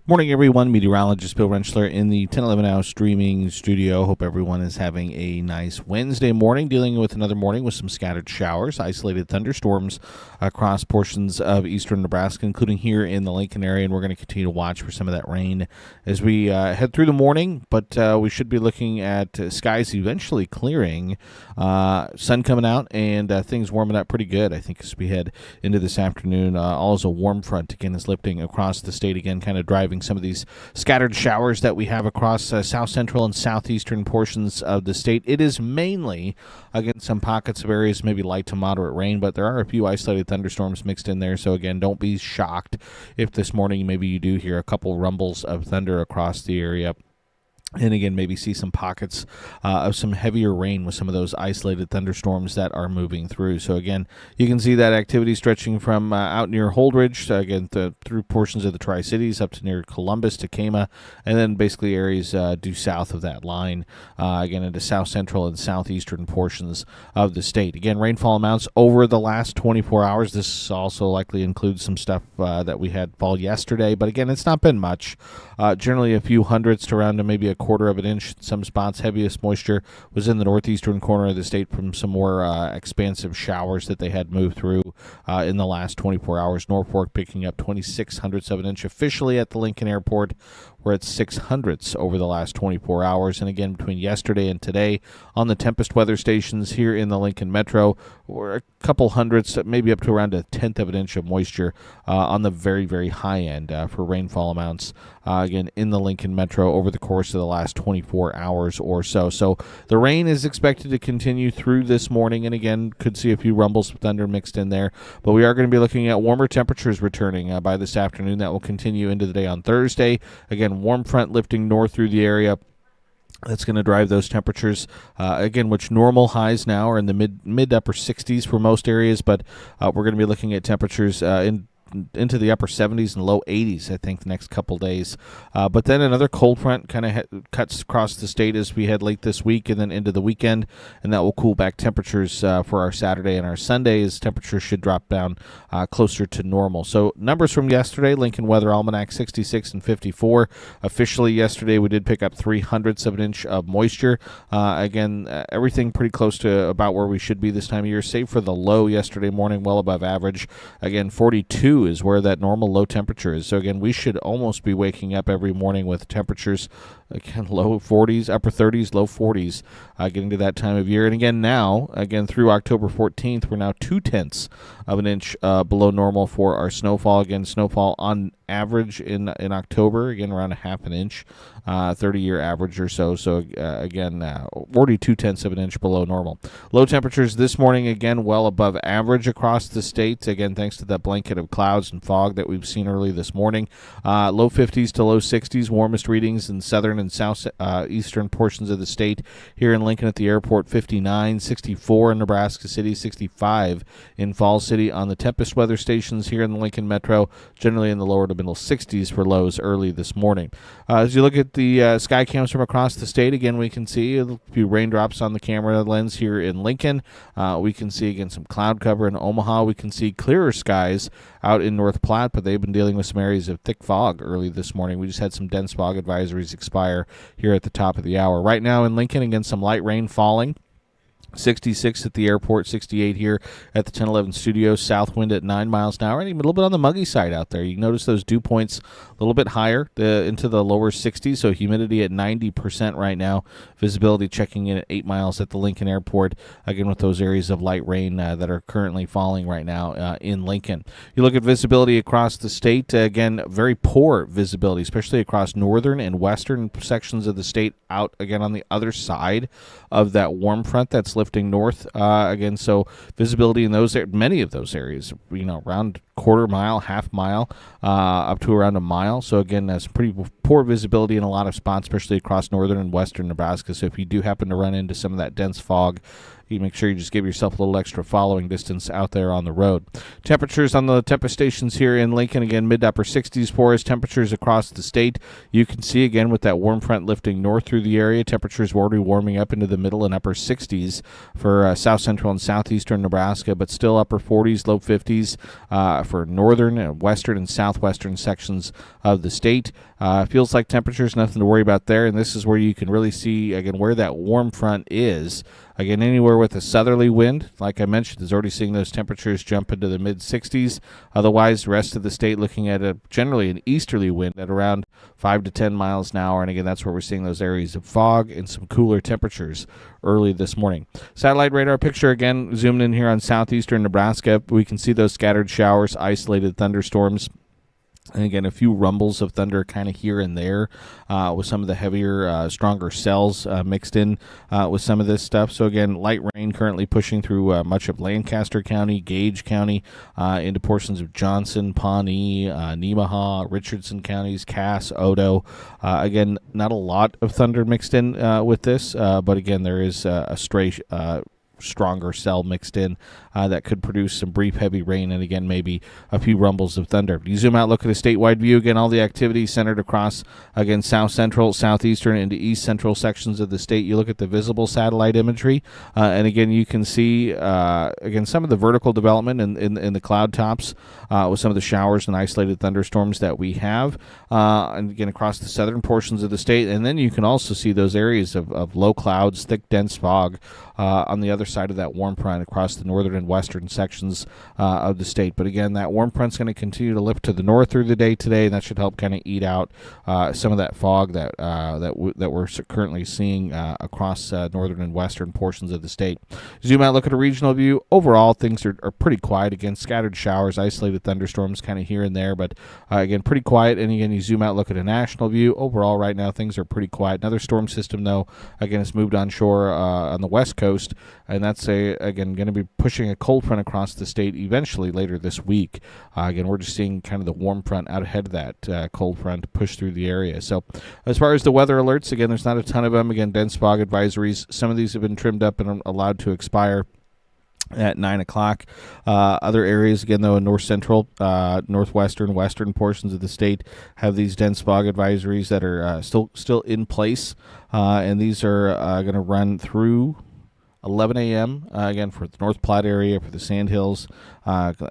Morning, everyone. Meteorologist Bill Rentschler in the 1011 Now streaming studio. Hope everyone is having a nice Wednesday morning, dealing with another morning with some scattered showers, isolated thunderstorms across portions of eastern Nebraska, including here in the Lincoln area, and we're going to continue to watch for some of that rain as we head through the morning, but we should be looking at skies eventually clearing, sun coming out, and things warming up pretty good, I think, as we head into this afternoon. All as a warm front, again, is lifting across the state, again, kind of driving some of these scattered showers that we have across south central and southeastern portions of the state. It is mainly, again, some pockets of areas, maybe light to moderate rain, but there are a few isolated thunderstorms mixed in there. So again, don't be shocked if this morning maybe you do hear a couple rumbles of thunder across the area. And again, maybe see some pockets of some heavier rain with some of those isolated thunderstorms that are moving through. So again, you can see that activity stretching from out near Holdridge, again, through portions of the Tri-Cities up to near Columbus, Tacoma, and then basically areas due south of that line, again, into south central and southeastern portions of the state. Again, rainfall amounts over the last 24 hours. This also likely includes some stuff that we had fall yesterday, but again, it's not been much. Generally a few hundredths to around to maybe a quarter of an inch in some spots. Heaviest moisture was in the northeastern corner of the state from some more expansive showers that they had moved through in the last 24 hours. Norfolk picking up 26 hundredths of an inch officially at the Lincoln Airport. We're at 6 hundredths over the last 24 hours. And again, between yesterday and today on the Tempest weather stations here in the Lincoln Metro, we're a couple hundredths, maybe up to around a tenth of an inch of moisture on the very, very high end for rainfall amounts, again, in the Lincoln Metro over the course of the last 24 hours or so. So the rain is expected to continue through this morning, and again, could see a few rumbles of thunder mixed in there. But we are going to be looking at warmer temperatures returning by this afternoon. That will continue into the day on Thursday. Again, warm front lifting north through the area. That's going to drive those temperatures, again, which normal highs now are in the mid upper 60s for most areas, but we're going to be looking at temperatures into the upper 70s and low 80s, I think, the next couple days. But then another cold front kind of cuts across the state as we head late this week and then into the weekend, and that will cool back temperatures for our Saturday and our Sunday as temperatures should drop down closer to normal. So numbers from yesterday, Lincoln Weather Almanac 66 and 54. Officially yesterday we did pick up 3 hundredths of an inch of moisture. Again, everything pretty close to about where we should be this time of year, save for the low yesterday morning, well above average. Again, 42 is where that normal low temperature is. So again, we should almost be waking up every morning with temperatures, again, low 40s, upper 30s, low 40s, getting to that time of year. And again, now, again, through October 14th, we're now 0.2 of an inch below normal for our snowfall. Again, snowfall on average in October, again, around a half an inch, 30-year average or so. So, again, 42 of an inch below normal. Low temperatures this morning, again, well above average across the state. Again, thanks to that blanket of clouds and fog that we've seen early this morning. Low 50s to low 60s, warmest readings in southern and south eastern portions of the state. Here in Lincoln at the airport, 59, 64 in Nebraska City, 65 in Falls City on the Tempest weather stations here in the Lincoln Metro, generally in the lower to middle 60s for lows early this morning. As you look at the sky cams from across the state, again, we can see a few raindrops on the camera lens here in Lincoln. We can see, again, some cloud cover in Omaha. We can see clearer skies out in North Platte, but they've been dealing with some areas of thick fog early this morning. We just had some dense fog advisories expire here at the top of the hour. Right now in Lincoln, again, some light rain falling. 66 at the airport, 68 here at the 1011 studios, south wind at 9 miles an hour, and even a little bit on the muggy side out there. You can notice those dew points a little bit higher into the lower 60s, so humidity at 90% right now. Visibility checking in at 8 miles at the Lincoln airport, again with those areas of light rain that are currently falling right now in Lincoln. You look at visibility across the state, again, very poor visibility, especially across northern and western sections of the state out, again, on the other side of that warm front that's lifting north again, so visibility in those many of those areas, around quarter mile, half mile, up to around a mile. So again, that's pretty poor visibility in a lot of spots, especially across northern and western Nebraska. So if you do happen to run into some of that dense fog, you make sure you just give yourself a little extra following distance out there on the road. Temperatures on the Tempest stations here in Lincoln, again, mid to upper 60s for us. Temperatures across the state, you can see, again, with that warm front lifting north through the area, temperatures were already warming up into the middle and upper 60s for south central and southeastern Nebraska, but still upper 40s, low 50s for northern and western and southwestern sections of the state. Feels like temperatures, nothing to worry about there, and this is where you can really see, again, where that warm front is. Again, anywhere with a southerly wind, like I mentioned, is already seeing those temperatures jump into the mid-60s. Otherwise, the rest of the state looking at generally an easterly wind at around 5 to 10 miles an hour. And again, that's where we're seeing those areas of fog and some cooler temperatures early this morning. Satellite radar picture, again, zoomed in here on southeastern Nebraska. We can see those scattered showers, isolated thunderstorms. And again, a few rumbles of thunder kind of here and there with some of the heavier, stronger cells mixed in with some of this stuff. So again, light rain currently pushing through much of Lancaster County, Gage County, into portions of Johnson, Pawnee, Nemaha, Richardson counties, Cass, Odo. Again, not a lot of thunder mixed in with this, but again, there is a stray stronger cell mixed in that could produce some brief heavy rain, and again maybe a few rumbles of thunder. If you zoom out, look at a statewide view, again all the activity centered across, again, south central, southeastern, into east central sections of the state. You look at the visible satellite imagery, and again you can see again some of the vertical development in the cloud tops with some of the showers and isolated thunderstorms that we have, and again across the southern portions of the state. And then you can also see those areas of low clouds, thick dense fog on the other side of that warm front across the northern and western sections of the state. But again, that warm front's going to continue to lift to the north through the day today, and that should help kind of eat out some of that fog that we're currently seeing across northern and western portions of the state. Zoom out, look at a regional view. Overall, things are pretty quiet. Again, scattered showers, isolated thunderstorms kind of here and there, but again, pretty quiet. And again, you zoom out, look at a national view. Overall, right now, things are pretty quiet. Another storm system, though, again, has moved onshore on the west coast, and that's again going to be pushing a cold front across the state eventually later this week. Again, we're just seeing kind of the warm front out ahead of that cold front push through the area. So as far as the weather alerts, again, there's not a ton of them. Again, dense fog advisories, some of these have been trimmed up and allowed to expire at 9 o'clock. Other areas, again, though, in north central, northwestern, western portions of the state have these dense fog advisories that are still in place, and these are going to run through 11 a.m. Again, for the North Platte area, for the Sandhills,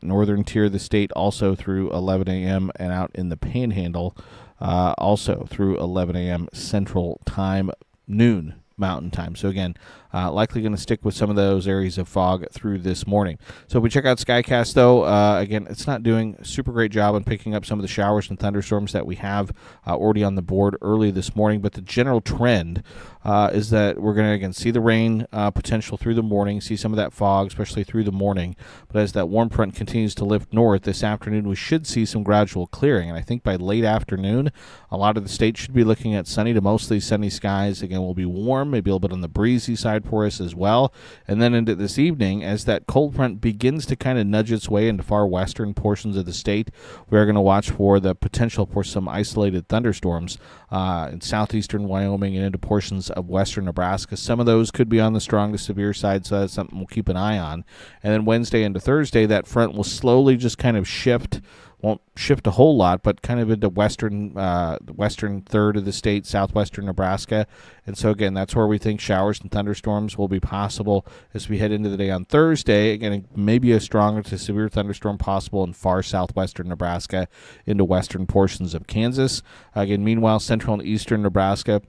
northern tier of the state, also through 11 a.m., and out in the Panhandle, also through 11 a.m. Central Time, noon Mountain Time. So again, likely going to stick with some of those areas of fog through this morning. So if we check out Skycast, though, again, it's not doing a super great job on picking up some of the showers and thunderstorms that we have already on the board early this morning. But the general trend is that we're going to, again, see the rain potential through the morning, see some of that fog, especially through the morning. But as that warm front continues to lift north this afternoon, we should see some gradual clearing. And I think by late afternoon, a lot of the state should be looking at sunny to mostly sunny skies. Again, we'll be warm, maybe a little bit on the breezy side for us as well. And then into this evening, as that cold front begins to kind of nudge its way into far western portions of the state, we are going to watch for the potential for some isolated thunderstorms in southeastern Wyoming and into portions of western Nebraska. Some of those could be on the strong to severe side, so that's something we'll keep an eye on. And then Wednesday into Thursday, that front will slowly just kind of shift. Won't shift a whole lot, but kind of into the western third of the state, southwestern Nebraska. And so, again, that's where we think showers and thunderstorms will be possible as we head into the day on Thursday. Again, maybe a stronger to severe thunderstorm possible in far southwestern Nebraska into western portions of Kansas. Again, meanwhile, central and eastern Nebraska,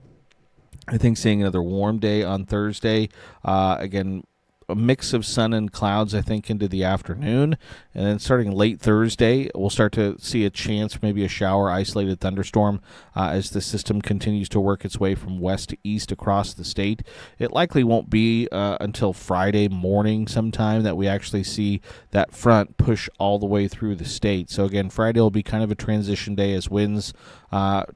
I think seeing another warm day on Thursday. Again, a mix of sun and clouds, I think, into the afternoon. And then starting late Thursday, we'll start to see a chance for maybe a shower, isolated thunderstorm as the system continues to work its way from west to east across the state. It likely won't be until Friday morning sometime that we actually see that front push all the way through the state. So again, Friday will be kind of a transition day as winds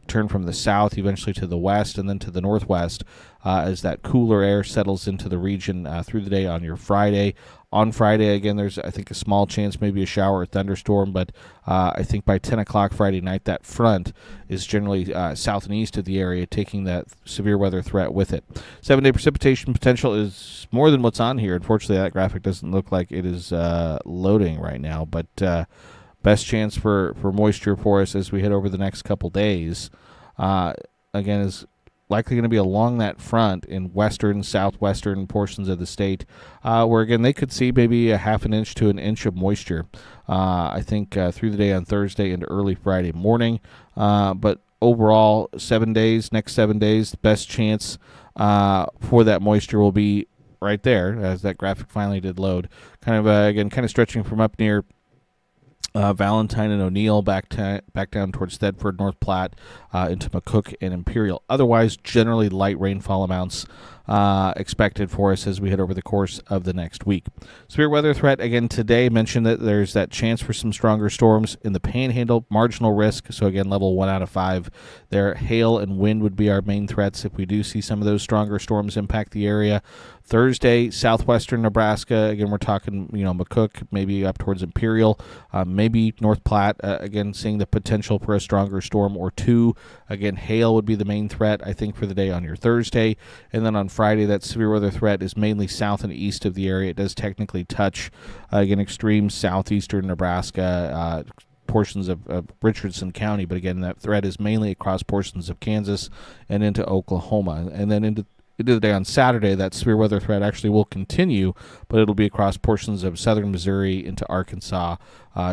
turn from the south eventually to the west and then to the northwest as that cooler air settles into the region through the day on your Friday. On Friday, again, there's, I think, a small chance, maybe a shower or thunderstorm, but I think by 10 o'clock Friday night, that front is generally south and east of the area, taking that severe weather threat with it. 7-day precipitation potential is more than what's on here. Unfortunately, that graphic doesn't look like it is loading right now, but best chance for moisture for us as we head over the next couple days, again, is likely going to be along that front in western, southwestern portions of the state, where, again, they could see maybe a half an inch to an inch of moisture, I think, through the day on Thursday and early Friday morning. But overall, next 7 days, the best chance for that moisture will be right there, as that graphic finally did load. Kind of stretching from up near Valentine and O'Neill back down towards Thedford, North Platte, into McCook and Imperial. Otherwise, generally light rainfall amounts expected for us as we head over the course of the next week. Severe weather threat, again, today mentioned that there's that chance for some stronger storms in the Panhandle, marginal risk, so again, level 1 out of 5 there. Hail and wind would be our main threats if we do see some of those stronger storms impact the area. Thursday, southwestern Nebraska, again, we're talking, McCook, maybe up towards Imperial, maybe North Platte, again, seeing the potential for a stronger storm or two. Again, hail would be the main threat, I think, for the day on your Thursday. And then on Friday, that severe weather threat is mainly south and east of the area. It does technically touch, again, extreme southeastern Nebraska, portions of Richardson County, but again, that threat is mainly across portions of Kansas and into Oklahoma. And then into the day on Saturday, that severe weather threat actually will continue, but it'll be across portions of southern Missouri into Arkansas,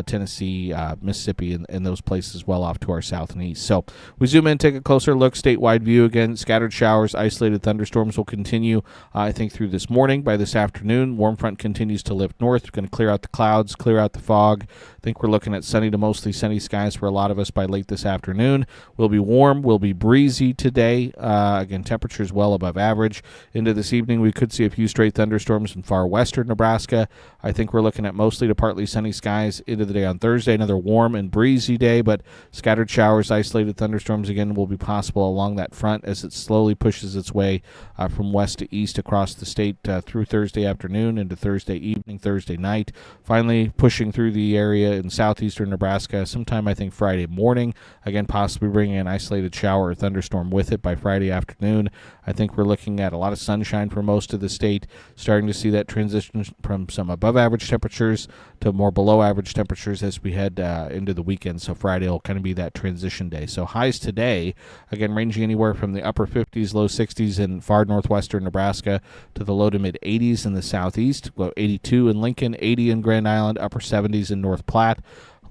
Tennessee, Mississippi, and those places well off to our south and east. So we zoom in, take a closer look, statewide view again. Scattered showers, isolated thunderstorms will continue, I think, through this morning. By this afternoon, warm front continues to lift north. It's going to clear out the clouds, clear out the fog. I think we're looking at sunny to mostly sunny skies for a lot of us by late this afternoon. We'll be warm, we'll be breezy today. Again, temperatures well above average. Into this evening, we could see a few stray thunderstorms in far western Nebraska. I think we're looking at mostly to partly sunny skies into the day on Thursday. Another warm and breezy day, but scattered showers, isolated thunderstorms again will be possible along that front as it slowly pushes its way from west to east across the state through Thursday afternoon into Thursday evening, Thursday night. Finally pushing through the area in southeastern Nebraska sometime, I think, Friday morning. Again, possibly bringing an isolated shower or thunderstorm with it by Friday afternoon. I think we're looking at a lot of sunshine for most of the state, starting to see that transition from some above average temperatures to more below average temperatures as we head into the weekend. So Friday will kind of be that transition day. So highs today, again, ranging anywhere from the upper 50s, low 60s in far northwestern Nebraska to the low to mid 80s in the southeast. Low 82 in Lincoln, 80 in Grand Island, upper 70s in North Platte.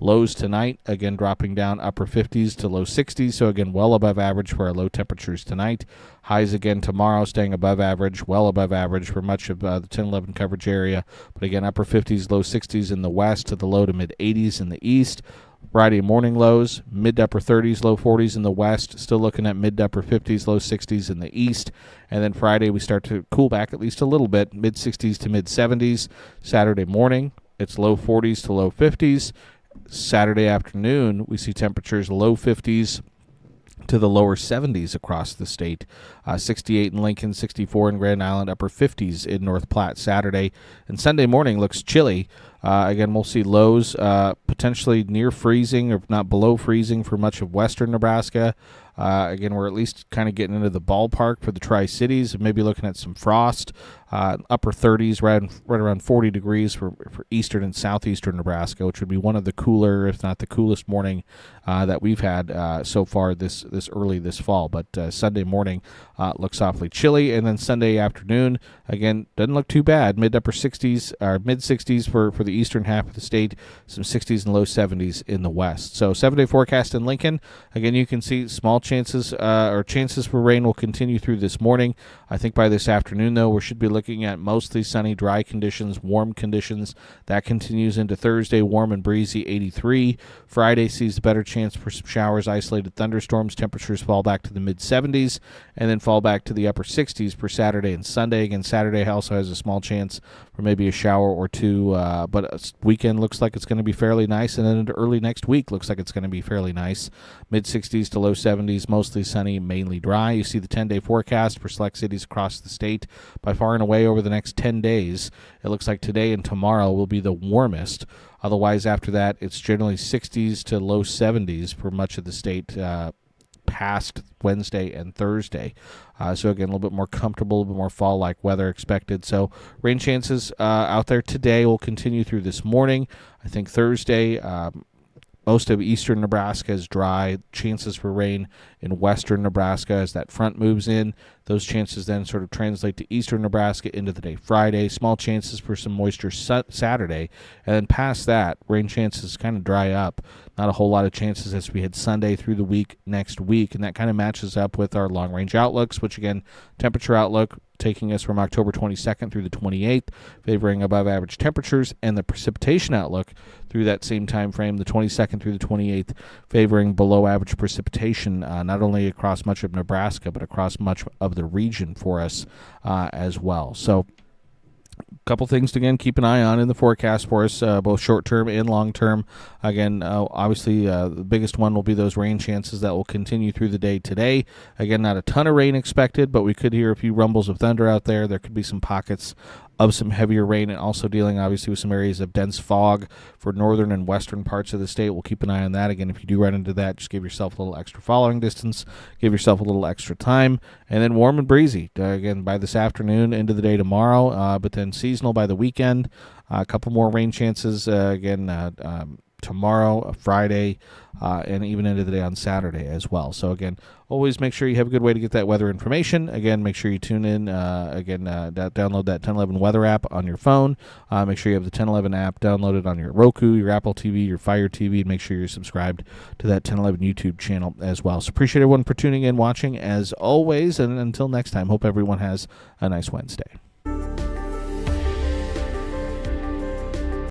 Lows tonight, again, dropping down upper 50s to low 60s, so again, well above average for our low temperatures tonight. Highs again tomorrow, staying above average, well above average for much of the 10-11 coverage area, but again, upper 50s, low 60s in the west to the low to mid 80s in the east. Friday morning lows, mid to upper 30s, low 40s in the west, still looking at mid to upper 50s, low 60s in the east. And then Friday we start to cool back at least a little bit, mid 60s to mid 70s. Saturday morning, it's low 40s to low 50s. Saturday afternoon, we see temperatures low 50s to the lower 70s across the state. 68 in Lincoln, 64 in Grand Island, upper 50s in North Platte Saturday. And Sunday morning looks chilly. Again, we'll see lows potentially near freezing, or if not below freezing, for much of western Nebraska. Again, we're at least kind of getting into the ballpark for the Tri-Cities, maybe looking at some frost. Upper 30s, right around 40 degrees for eastern and southeastern Nebraska, which would be one of the cooler, if not the coolest morning that we've had so far this early this fall. But Sunday morning looks awfully chilly, and then Sunday afternoon, again, doesn't look too bad. Mid 60s for the eastern half of the state, some 60s and low 70s in the west. So 7-day forecast in Lincoln. Again, you can see small chances for rain will continue through this morning. I think by this afternoon, though, we should be looking at mostly sunny, dry conditions, warm conditions. That continues into Thursday, warm and breezy, 83. Friday sees a better chance for some showers, isolated thunderstorms. Temperatures fall back to the mid-70s and then fall back to the upper 60s for Saturday and Sunday. Again, Saturday also has a small chance for maybe a shower or two, but weekend looks like it's going to be fairly nice, and then into early next week looks like it's going to be fairly nice. Mid-60s to low 70s, mostly sunny, mainly dry. You see the 10-day forecast for select cities across the state. By far and away over the next 10 days, it looks like today and tomorrow will be the warmest. Otherwise, after that, it's generally 60s to low 70s for much of the state past Wednesday and Thursday. So again, a little bit more comfortable, a little bit more fall-like weather expected. So rain chances out there today will continue through this morning. I think Thursday, Most of eastern Nebraska is dry. Chances for rain in western Nebraska as that front moves in. Those chances then sort of translate to eastern Nebraska into the day Friday. Small chances for some moisture Saturday. And then past that, rain chances kind of dry up. Not a whole lot of chances as we head Sunday through the week next week. And that kind of matches up with our long-range outlooks, which, again, temperature outlook taking us from October 22nd through the 28th, favoring above-average temperatures, and the precipitation outlook through that same time frame, the 22nd through the 28th, favoring below-average precipitation, not only across much of Nebraska, but across much of the region for us as well. So couple things to, again, keep an eye on in the forecast for us, both short-term and long-term. Again, obviously, the biggest one will be those rain chances that will continue through the day today. Again, not a ton of rain expected, but we could hear a few rumbles of thunder out there. There could be some pockets of some heavier rain, and also dealing, obviously, with some areas of dense fog for northern and western parts of the state. We'll keep an eye on that. Again, if you do run into that, just give yourself a little extra following distance, give yourself a little extra time, and then warm and breezy, again, by this afternoon into the day tomorrow, but then seasonal by the weekend. A couple more rain chances, tomorrow, Friday, and even into the day on Saturday as well. So, again, always make sure you have a good way to get that weather information. Again, make sure you tune in. Download that 1011 weather app on your phone. Make sure you have the 1011 app downloaded on your Roku, your Apple TV, your Fire TV, and make sure you're subscribed to that 1011 YouTube channel as well. So appreciate everyone for tuning in, watching, as always, and until next time, hope everyone has a nice Wednesday.